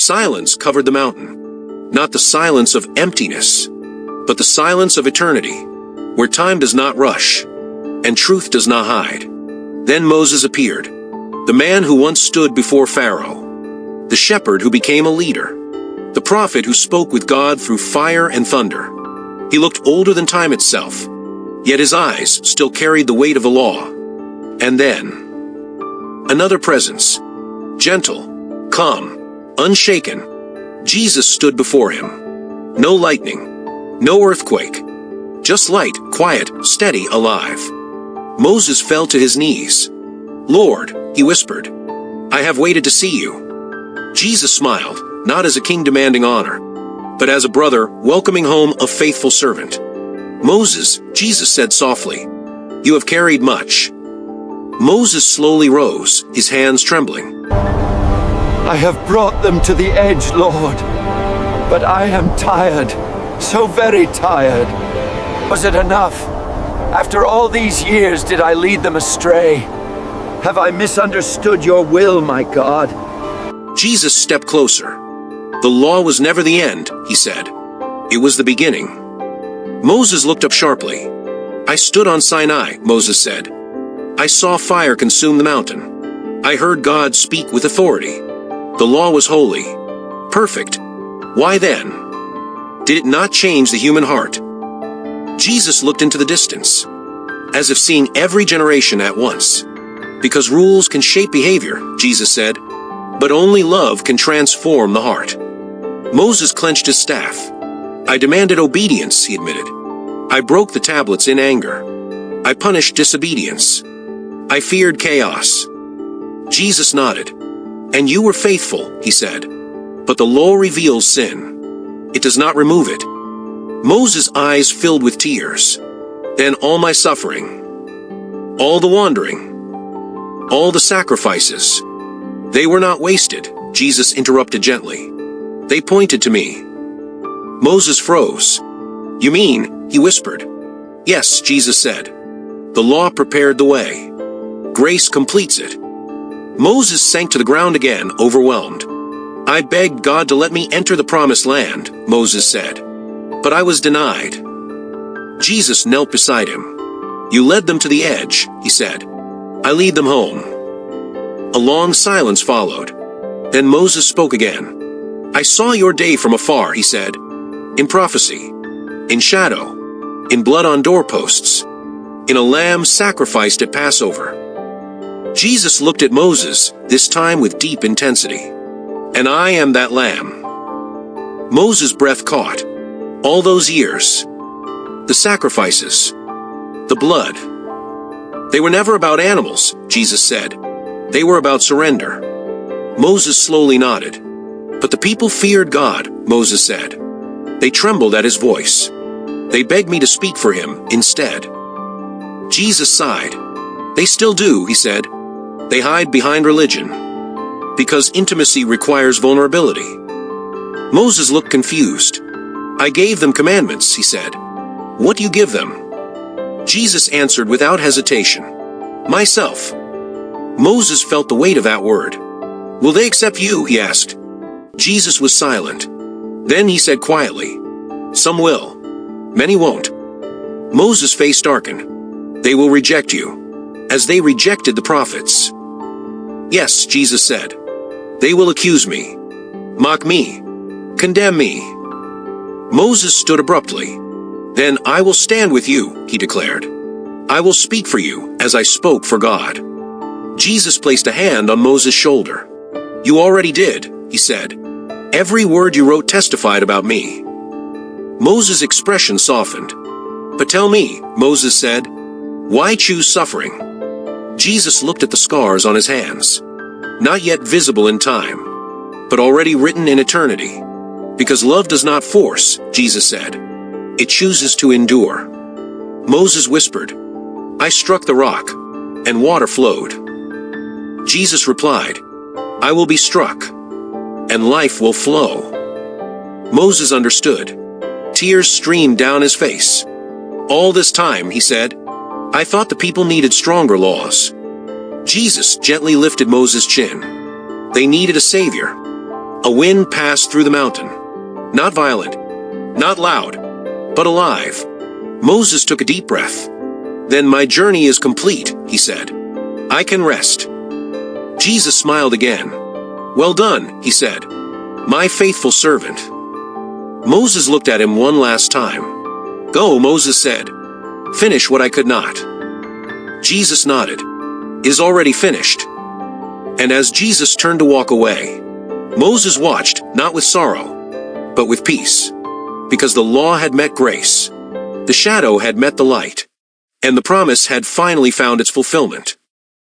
Silence covered the mountain. Not the silence of emptiness, but the silence of eternity, where time does not rush, and truth does not hide. Then Moses appeared, the man who once stood before Pharaoh, the shepherd who became a leader, the prophet who spoke with God through fire and thunder. He looked older than time itself, yet his eyes still carried the weight of the law. And then, another presence, gentle, calm, unshaken. Jesus stood before him. No lightning, no earthquake, just light, quiet, steady, alive. Moses fell to his knees. "Lord," he whispered, "I have waited to see you." Jesus smiled, not as a king demanding honor, but as a brother welcoming home a faithful servant. "Moses," Jesus said softly, "you have carried much." Moses slowly rose, his hands trembling. "I have brought them to the edge, Lord, but I am tired, so very tired. Was it enough? After all these years, did I lead them astray? Have I misunderstood your will, my God?" Jesus stepped closer. "The law was never the end," he said. "It was the beginning." Moses looked up sharply. "I stood on Sinai," Moses said. "I saw fire consume the mountain. I heard God speak with authority. The law was holy, perfect. Why then? Did it not change the human heart?" Jesus looked into the distance, as if seeing every generation at once. "Because rules can shape behavior," Jesus said, "but only love can transform the heart." Moses clenched his staff. "I demanded obedience," he admitted. "I broke the tablets in anger. I punished disobedience. I feared chaos." Jesus nodded. "And you were faithful," he said. "But the law reveals sin. It does not remove it." Moses' eyes filled with tears. "Then all my suffering, all the wandering, all the sacrifices, they were not wasted," Jesus interrupted gently. "They pointed to me." Moses froze. "You mean," he whispered. "Yes," Jesus said. "The law prepared the way. Grace completes it." Moses sank to the ground again, overwhelmed. "I begged God to let me enter the promised land," Moses said. "But I was denied." Jesus knelt beside him. "You led them to the edge," he said. "I lead them home." A long silence followed. Then Moses spoke again. "I saw your day from afar," he said. "In prophecy, in shadow, in blood on doorposts, in a lamb sacrificed at Passover." Jesus looked at Moses, this time with deep intensity. "And I am that lamb." Moses' breath caught. All those years, the sacrifices, the blood, they were never about animals, Jesus said. They were about surrender. Moses slowly nodded. "But the people feared God," Moses said. "They trembled at his voice. They begged me to speak for him instead." Jesus sighed. "They still do," he said. "They hide behind religion, because intimacy requires vulnerability." Moses looked confused. "I gave them commandments," he said. "What do you give them?" Jesus answered without hesitation. "Myself." Moses felt the weight of that word. "Will they accept you?" he asked. Jesus was silent. Then he said quietly, "Some will. Many won't." Moses' face darkened. "They will reject you, as they rejected the prophets." "Yes," Jesus said. "They will accuse me, mock me, condemn me." Moses stood abruptly. "Then I will stand with you," he declared. "I will speak for you as I spoke for God." Jesus placed a hand on Moses' shoulder. "You already did," he said. "Every word you wrote testified about me." Moses' expression softened. "But tell me," Moses said, "why choose suffering?" Jesus looked at the scars on his hands. Not yet visible in time, but already written in eternity. "Because love does not force," Jesus said. "It chooses to endure." Moses whispered, "I struck the rock, and water flowed." Jesus replied, "I will be struck, and life will flow." Moses understood. Tears streamed down his face. "All this time," he said, "I thought the people needed stronger laws." Jesus gently lifted Moses' chin. They needed a savior, A wind passed through the mountain. Not violent, not loud, but alive. Moses took a deep breath. Then my journey is complete, he said. I can rest. Jesus smiled again. Well done, he said. My faithful servant. Moses looked at him one last time. Go, Moses said. Finish what I could not. Jesus nodded. Is already finished. And as Jesus turned to walk away, Moses watched, not with sorrow, but with peace. Because the law had met grace. The shadow had met the light. And the promise had finally found its fulfillment.